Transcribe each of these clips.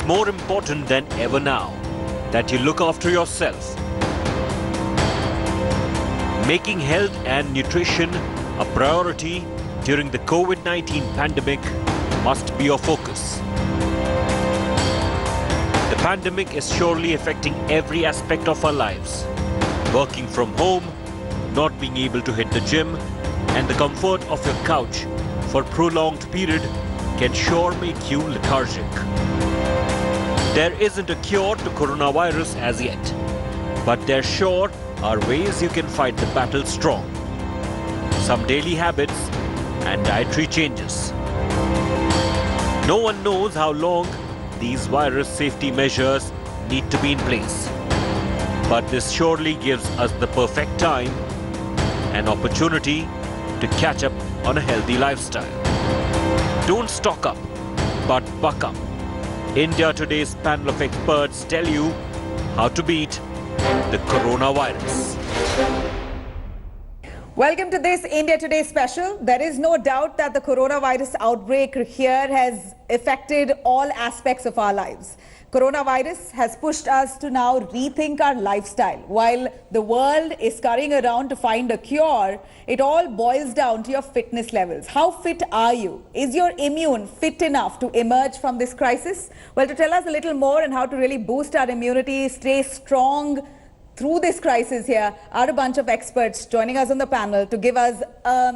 more important than ever now that you look after yourself. Making health and nutrition a priority during the COVID-19 pandemic must be your focus. The pandemic is surely affecting every aspect of our lives. Working from home, not being able to hit the gym, and the comfort of your couch for a prolonged period can sure make you lethargic. There isn't a cure to coronavirus as yet, but there sure are ways you can fight the battle strong. Some daily habits and dietary changes. No one knows how long these virus safety measures need to be in place. But this surely gives us the perfect time and opportunity to catch up on a healthy lifestyle. Don't stock up, but buck up. India Today's panel of experts tell you how to beat the coronavirus. Welcome to this India Today special. There is no doubt that the coronavirus outbreak here has affected all aspects of our lives. Coronavirus has pushed us to now rethink our lifestyle. While the world is scurrying around to find a cure, it all boils down to your fitness levels. How fit are you? Is your immune fit enough to emerge from this crisis? Well, to tell us a little more on how to really boost our immunity, stay strong through this crisis here, are a bunch of experts joining us on the panel to give us a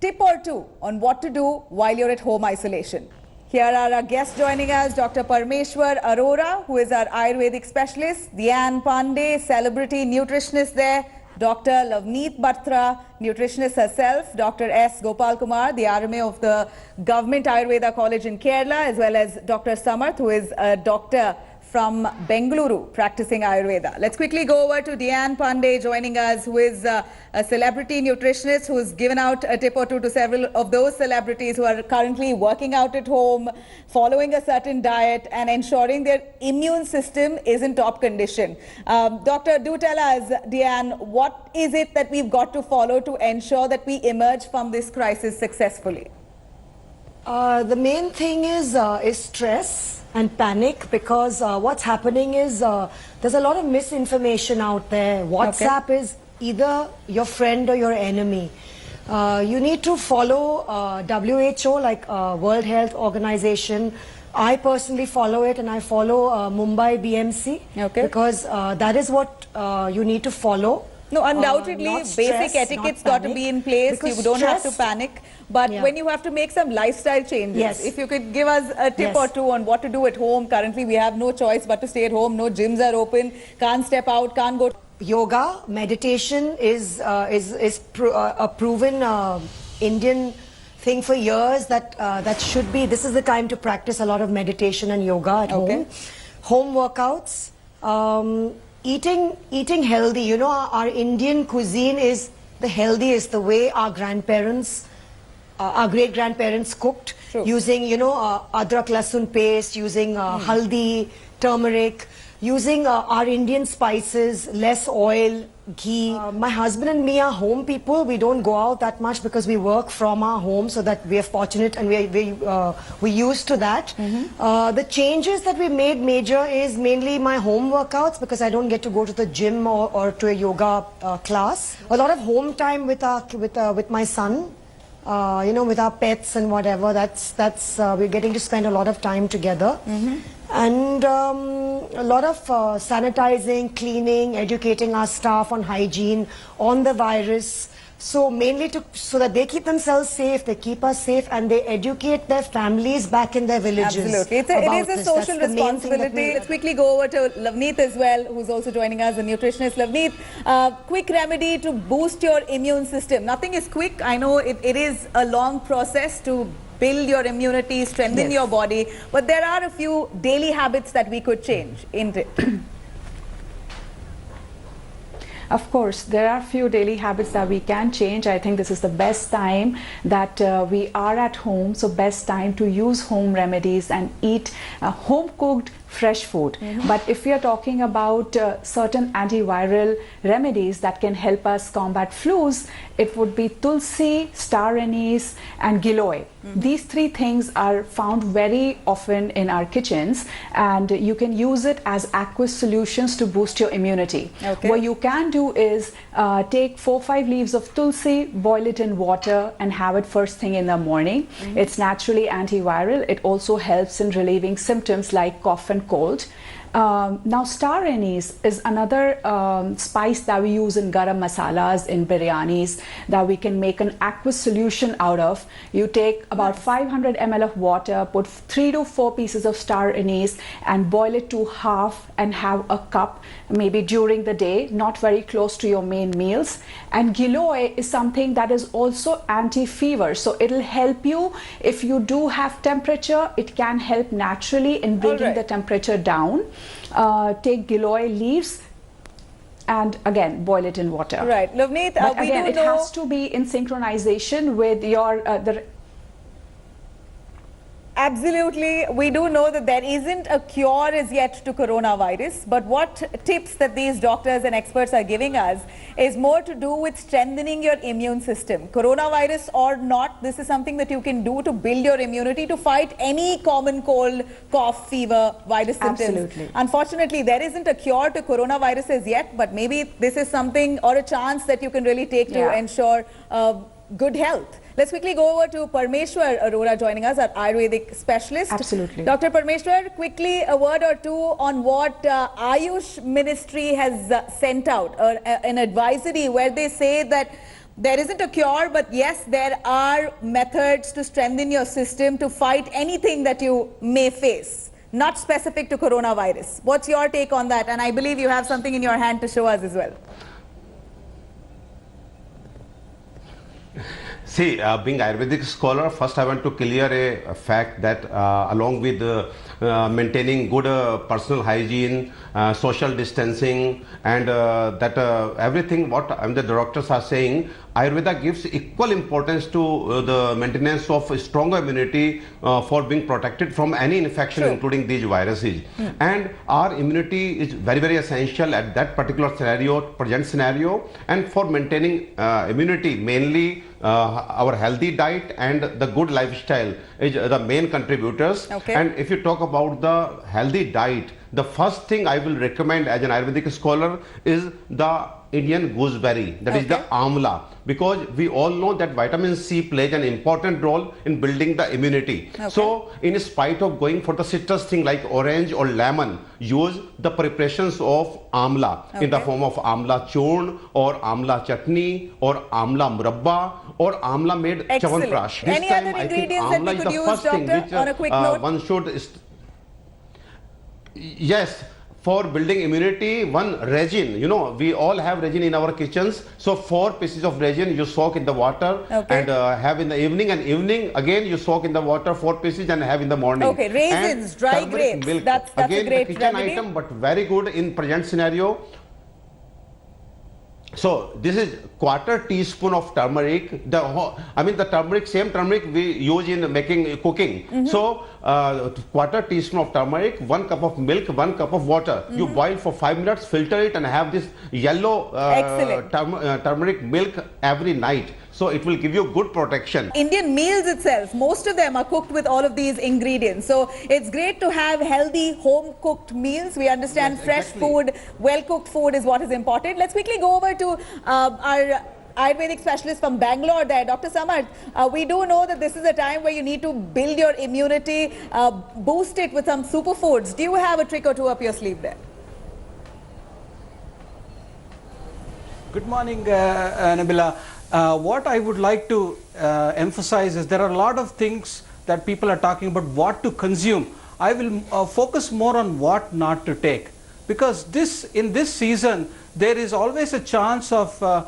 tip or two on what to do while you're at home isolation. Here are our guests joining us, Dr. Parmeshwar Arora, who is our Ayurvedic specialist, Dian Pandey, celebrity nutritionist there, Dr. Lavneet Batra, nutritionist herself, Dr. S. Gopal Kumar, the RMA of the Government Ayurveda College in Kerala, as well as Dr. Samarth, who is a doctor from Bengaluru practicing Ayurveda. Let's quickly go over to Dian Pandey joining us, who is a celebrity nutritionist who's given out a tip or two to several of those celebrities who are currently working out at home, following a certain diet and ensuring their immune system is in top condition. Doctor, do tell us, Dian, what is it that we've got to follow to ensure that we emerge from this crisis successfully? The main thing is stress and panic, because what's happening is there's a lot of misinformation out there. WhatsApp is either your friend or your enemy. You need to follow WHO, like World Health Organization. I personally follow it, and I follow Mumbai BMC, because that is what you need to follow. No, undoubtedly, basic etiquette's got to be in place. You don't have to panic. But when you have to make some lifestyle changes, if you could give us a tip or two on what to do at home. Currently, we have no choice but to stay at home. No gyms are open. Can't step out. Can't go. Yoga, meditation is a proven Indian thing for years. That should be. This is the time to practice a lot of meditation and yoga at home. Home workouts. Eating healthy. You know, our Indian cuisine is the healthiest, the way our grandparents, our great-grandparents cooked, using, you know, adrak lasun paste, using haldi, turmeric, using our Indian spices, less oil, ghee. My husband and me are home people. We don't go out that much because we work from our home, so that we are fortunate and we're used to that. The changes that we made major is mainly my home workouts, because I don't get to go to the gym or to a yoga class. A lot of home time with my son. You know, with our pets and whatever. That's we're getting to spend a lot of time together. And a lot of sanitizing, cleaning, educating our staff on hygiene, on the virus. So mainly so that they keep themselves safe, they keep us safe, and they educate their families back in their villages. Absolutely. It is a social responsibility. Let's quickly go over to Lavneet as well, who's also joining us, a nutritionist. Lavneet, quick remedy to boost your immune system. Nothing is quick. I know it is a long process to build your immunity, strengthen your body, but there are a few daily habits that we could change, isn't it? Of course, there are few daily habits that we can change. I think this is the best time that we are at home, so best time to use home remedies and eat home-cooked fresh food. But if we are talking about certain antiviral remedies that can help us combat flus, it would be tulsi, star anise and giloy. These three things are found very often in our kitchens, and you can use it as aqueous solutions to boost your immunity. Okay. What you can do is take 4-5 leaves of tulsi, boil it in water and have it first thing in the morning. It's naturally antiviral. It also helps in relieving symptoms like cough and cold. Now star anise is another spice that we use in garam masalas, in biryanis, that we can make an aqueous solution out of. You take about 500 ml of water, put 3 to 4 pieces of star anise and boil it to half and have a cup maybe during the day, not very close to your main meals. And giloy is something that is also anti-fever, so it'll help you if you do have temperature. It can help naturally in bringing the temperature down. Take giloy leaves and again boil it in water. Right, Lovneet, but we again, do it know has to be in synchronization with your absolutely, we do know that there isn't a cure as yet to coronavirus, but what tips that these doctors and experts are giving us is more to do with strengthening your immune system. Coronavirus or not, this is something that you can do to build your immunity to fight any common cold, cough, fever, virus symptoms. Absolutely. Unfortunately, there isn't a cure to coronavirus as yet, but maybe this is something or a chance that you can really take to ensure good health. Let's quickly go over to Parmeshwar Arora joining us, our Ayurvedic specialist. Absolutely. Dr. Parmeshwar, quickly a word or two on what Ayush Ministry has sent out, an advisory where they say that there isn't a cure, but yes, there are methods to strengthen your system to fight anything that you may face, not specific to coronavirus. What's your take on that? And I believe you have something in your hand to show us as well. See, being Ayurvedic scholar, first I want to clear a fact that along with maintaining good personal hygiene, social distancing, and that everything what the doctors are saying, Ayurveda gives equal importance to the maintenance of stronger immunity for being protected from any infection, including these viruses. And our immunity is very, very essential at that particular present scenario. And for maintaining immunity, mainly our healthy diet and the good lifestyle is the main contributors. And if you talk about the healthy diet, the first thing I will recommend as an Ayurvedic scholar is the Indian gooseberry, that is the amla, because we all know that vitamin C plays an important role in building the immunity. So in spite of going for the citrus thing like orange or lemon, use the preparations of amla in the form of amla churn or amla chutney or amla murabba or amla made chawanprash. This Any time other I think ingredients that we amla is could the use, first thing doctor, which on a quick note? one should yes, for building immunity, one resin, you know, we all have resin in our kitchens. So 4 pieces of resin you soak in the water and have in the evening, and evening again you soak in the water 4 pieces and have in the morning. Okay, raisins, and dry grapes, milk. that's Again, a great the kitchen remedy. item, but very good in present scenario. So this is quarter teaspoon of turmeric. The turmeric, same turmeric we use in making cooking. So quarter teaspoon of turmeric, 1 cup of milk, 1 cup of water. You boil for 5 minutes, filter it, and have this yellow turmeric milk every night. So it will give you good protection. Indian meals itself, most of them are cooked with all of these ingredients. So it's great to have healthy home cooked meals. We understand fresh food, well cooked food is what is important. Let's quickly go over to our Ayurvedic specialist from Bangalore there, Dr. Samarth. We do know that this is a time where you need to build your immunity, boost it with some superfoods. Do you have a trick or two up your sleeve there? Good morning, Nabila. What I would like to emphasize is there are a lot of things that people are talking about what to consume. I will focus more on what not to take, because in this season there is always a chance of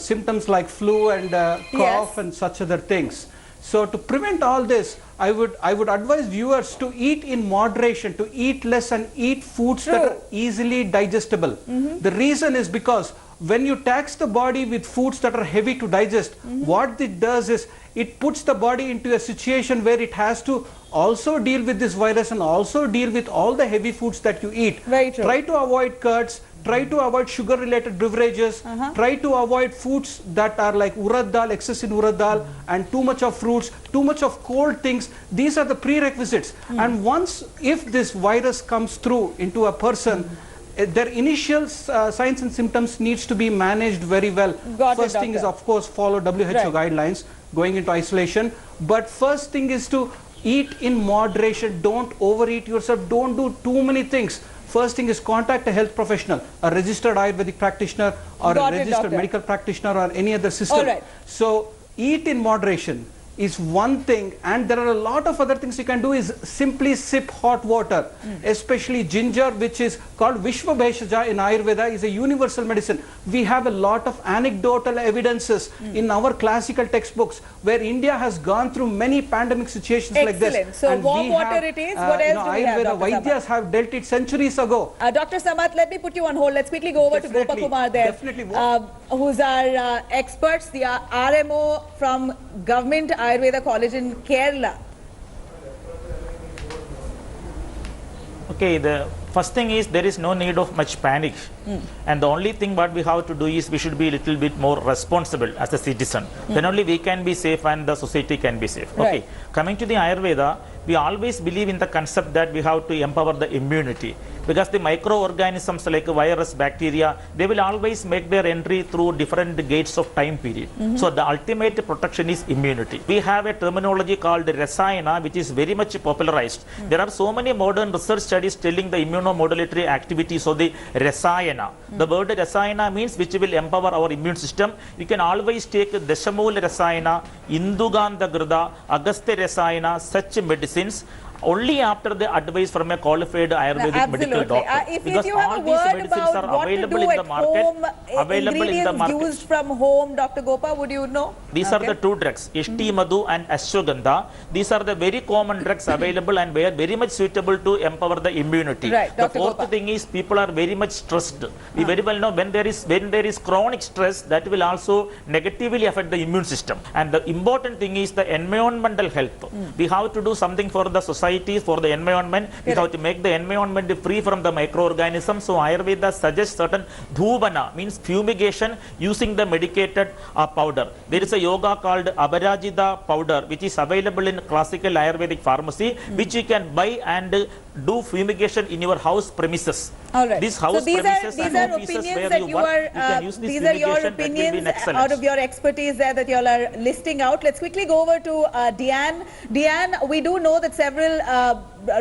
symptoms like flu and cough and such other things. So to prevent all this, I would advise viewers to eat in moderation, to eat less and eat foods that are easily digestible. The reason is because when you tax the body with foods that are heavy to digest, what it does is it puts the body into a situation where it has to also deal with this virus and also deal with all the heavy foods that you eat. Very true. Try to avoid curds, try to avoid sugar related beverages, try to avoid foods that are like urad dal, excess in urad dal, and too much of fruits, too much of cold things. These are the prerequisites. And once, if this virus comes through into a person, their initial signs and symptoms needs to be managed very well. First thing is, of course, follow WHO guidelines, going into isolation. But first thing is to eat in moderation. Don't overeat yourself. Don't do too many things. First thing is contact a health professional, a registered Ayurvedic practitioner or a registered medical practitioner or any other system. So eat in moderation is one thing, and there are a lot of other things you can do. Is simply sip hot water, especially ginger, which is called Vishwa Bheshaja in Ayurveda, is a universal medicine. We have a lot of anecdotal evidences in our classical textbooks where India has gone through many pandemic situations like this. So warm water it is. What else do we have, Dr. Vaidyas have dealt it centuries ago. Dr. Samath, let me put you on hold. Let's quickly go over to Gopakumar there, who's our experts, the RMO from Government Ayurveda College in Kerala. Okay, the first thing is there is no need of much panic, and the only thing what we have to do is we should be a little bit more responsible as a citizen. Then only we can be safe and the society can be safe. Okay, coming to the Ayurveda, we always believe in the concept that we have to empower the immunity, because the microorganisms like virus, bacteria, they will always make their entry through different gates of time period. So the ultimate protection is immunity. We have a terminology called Rasayana, which is very much popularized. There are so many modern research studies telling the immunomodulatory activities of the Rasayana. The word Rasayana means which will empower our immune system. You can always take Dashamul Rasayana, Indugandha Grida, Agastya Rasayana, such medicines only after the advice from a qualified Ayurvedic medical doctor. If you have a word about what to do at home, ingredients used from home, Dr. Gopa, would you know? These are the two drugs, Ishti Madhu and Ashwagandha. These are the very common drugs available and they are very much suitable to empower the immunity. The fourth thing is people are very much stressed. We very well know when there is chronic stress, that will also negatively affect the immune system. And the important thing is the environmental health. We have to do something for the society, for the environment. We have to make the environment free from the microorganisms. So Ayurveda suggests certain dhuvana, means fumigation using the medicated powder. There is a yoga called Abarajida powder, which is available in classical Ayurvedic pharmacy, which you can buy and do fumigation in your house premises. These house premises and offices where you work, you can use this these are your fumigation. opinions out of your expertise there that you all are listing out. Let's quickly go over to Deanne. Deanne, we do know that several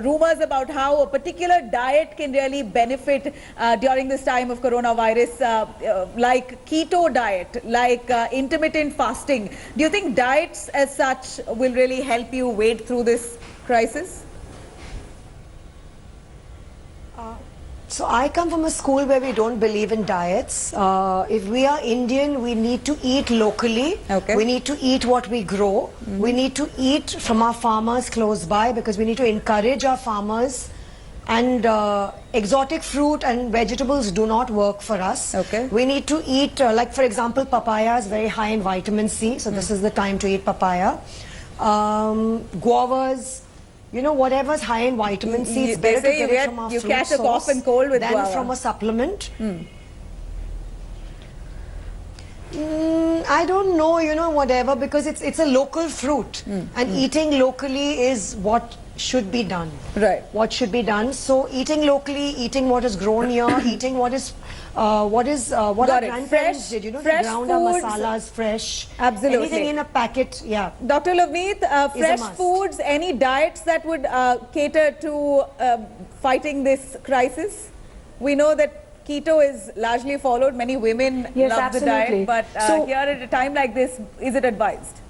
rumors about how a particular diet can really benefit during this time of coronavirus, like keto diet, like intermittent fasting. Do you think diets as such will really help you wade through this crisis? So I come from a school where we don't believe in diets. If we are Indian, we need to eat locally. We need to eat what we grow. We need to eat from our farmers close by, because we need to encourage our farmers. And exotic fruit and vegetables do not work for us. We need to eat, like for example, papaya is very high in vitamin C. So this is the time to eat papaya. Guavas. You know, whatever's high in vitamin C, it's better to get it from our fruit catch a cough and cold with than from a supplement. I don't know, you know, whatever, because it's a local fruit, and eating locally is what should be done. What should be done. So eating locally, eating what is grown here, eating what our grandparents did, you know, they ground our masalas fresh. Anything in a packet, Dr. Lavneet, fresh foods, any diets that would cater to fighting this crisis? We know that keto is largely followed. Many women love the diet, but here at a time like this, is it advised?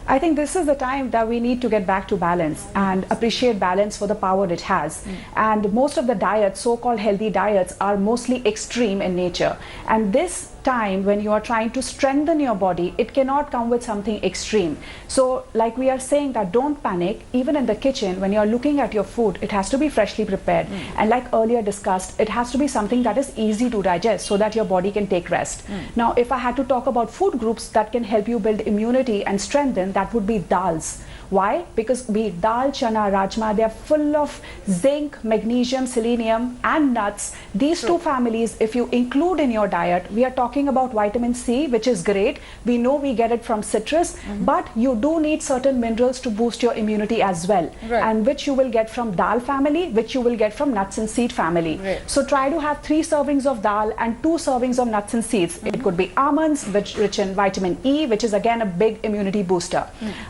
I think this is the time that we need to get back to balance and appreciate balance for the power it has. And most of the diets, so-called healthy diets, are mostly extreme in nature. And this time when you are trying to strengthen your body, it cannot come with something extreme. So like we are saying that don't panic. Even in the kitchen, when you are looking at your food, it has to be freshly prepared. And like earlier discussed, it has to be something that is easy to digest so that your body can take rest. Now, if I had to talk about food groups that can help you build immunity and strengthen, that would be dals. Why? Because be it dal, chana, rajma, they are full of zinc, magnesium, selenium and nuts. These two families, if you include in your diet, we are talking about vitamin C, which is great. We know we get it from citrus, but you do need certain minerals to boost your immunity as well. And which you will get from dal family, which you will get from nuts and seed family. So try to have 3 servings of dal and 2 servings of nuts and seeds. It could be almonds, which rich in vitamin E, which is again a big immunity booster.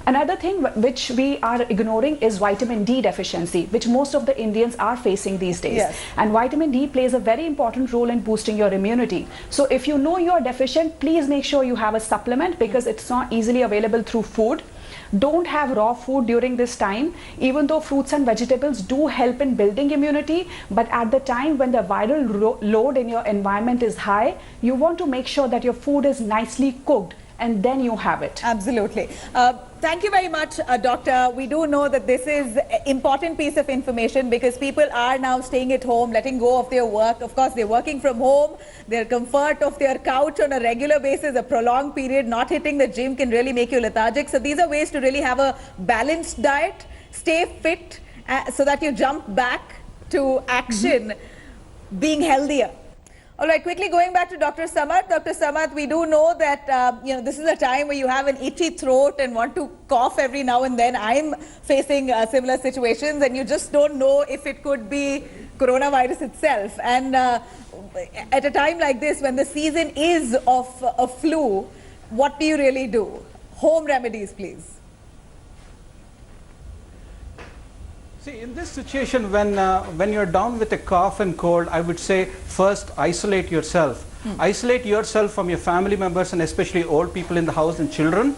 Another thing which we are ignoring is vitamin D deficiency, which most of the Indians are facing these days. And vitamin D plays a very important role in boosting your immunity. So if you know you are deficient, please make sure you have a supplement, because it's not easily available through food. Don't have raw food during this time, even though fruits and vegetables do help in building immunity. But at the time when the viral load in your environment is high, you want to make sure that your food is nicely cooked and then you have it. Absolutely. Thank you very much, Doctor. We do know that this is an important piece of information because people are now staying at home, letting go of their work. Of course, they're working from home. Their comfort of their couch on a regular basis, a prolonged period, not hitting the gym can really make you lethargic. So these are ways to really have a balanced diet, stay fit, so that you jump back to action, being healthier. All right, quickly going back to Dr. Samarth. Dr. Samarth, we do know that this is a time where you have an itchy throat and want to cough every now and then. I'm facing similar situations, and you just don't know if it could be coronavirus itself. And at a time like this, when the season is of a flu, what do you really do? Home remedies, please. See, in this situation, when you're down with a cough and cold, I would say first isolate yourself. Isolate yourself from your family members and especially old people in the house and children.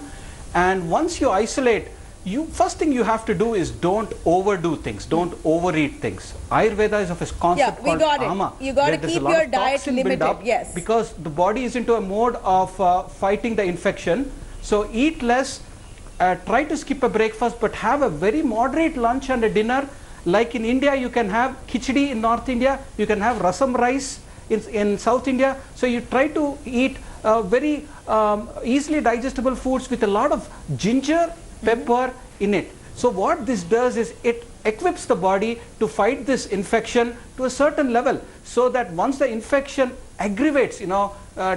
And once you isolate, first thing you have to do is don't overdo things, don't overeat things. Ayurveda is of a concept called ama. You got to keep your diet limited, yes. Because the body is into a mode of fighting the infection. So eat less. Try to skip a breakfast, but have a very moderate lunch and a dinner. Like in India, you can have khichdi in North India, you can have rasam rice in South India. So you try to eat very easily digestible foods with a lot of ginger, pepper in it. So what this does is it equips the body to fight this infection to a certain level, so that once the infection aggravates,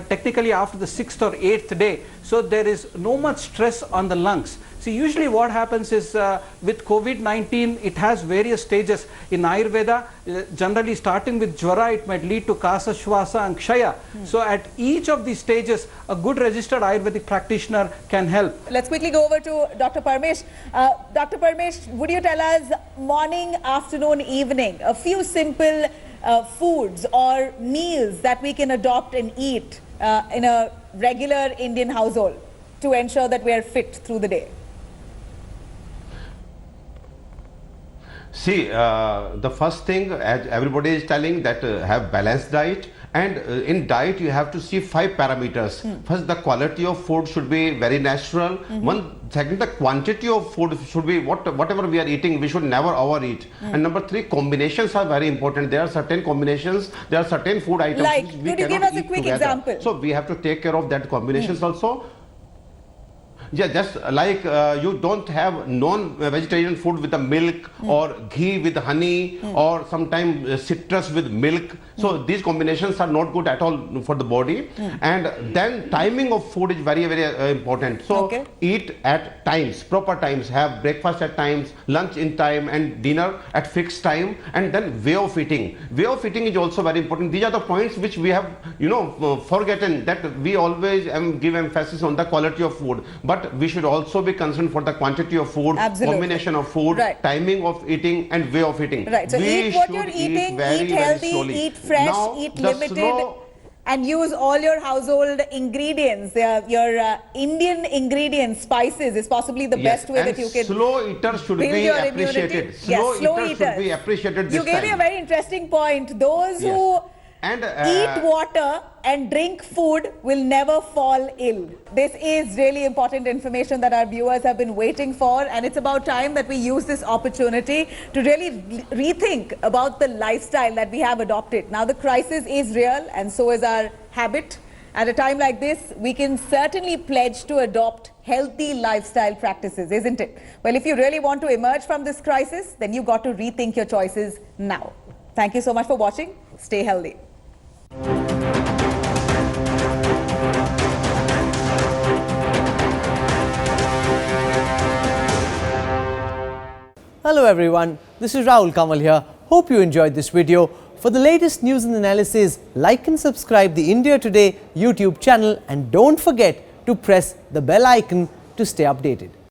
technically after the 6th or 8th day, so there is no much stress on the lungs. See, usually what happens is with COVID-19, it has various stages. In Ayurveda, generally starting with Jwara, it might lead to Kasa, Shwasa and Kshaya. So at each of these stages, a good registered Ayurvedic practitioner can help. Let's quickly go over to Dr. Parmesh. Dr. Parmesh, would you tell us morning, afternoon, evening, a few simple foods or meals that we can adopt and eat in a regular Indian household to ensure that we are fit through the day? See, the first thing, as everybody is telling, that have balanced diet. And in diet, you have to see 5 parameters. First, the quality of food should be very natural. Second, the quantity of food should be whatever we are eating, we should never overeat. And number 3, combinations are very important. There are certain combinations, there are certain food items like, which we could you give us a quick example? So we have to take care of that combinations also. Yeah, just like you don't have non-vegetarian food with the milk or ghee with honey or sometimes citrus with milk. So these combinations are not good at all for the body. And then timing of food is very, very important. So eat at times, proper times. Have breakfast at times, lunch in time and dinner at fixed time. And then way of eating. Way of eating is also very important. These are the points which we have, forgotten, that we always give emphasis on the quality of food. But we should also be concerned for the quantity of food, combination of food, timing of eating and way of eating. Right, so eat what you're eating, eat healthy, eat fresh, eat limited, and use all your household ingredients. Your Indian ingredients, spices is possibly the best way that you can slow eaters should be appreciated. Slow eaters should be appreciated. You gave me a very interesting point. Those who And eat water and drink food will never fall ill. This is really important information that our viewers have been waiting for, and it's about time that we use this opportunity to really rethink about the lifestyle that we have adopted. Now the crisis is real and so is our habit. At a time like this, we can certainly pledge to adopt healthy lifestyle practices, isn't it? Well, if you really want to emerge from this crisis, then you've got to rethink your choices now. Thank you so much for watching. Stay healthy. Hello everyone, this is Rahul Kamal here. Hope you enjoyed this video. For the latest news and analysis, like and subscribe the India Today YouTube channel, and don't forget to press the bell icon to stay updated.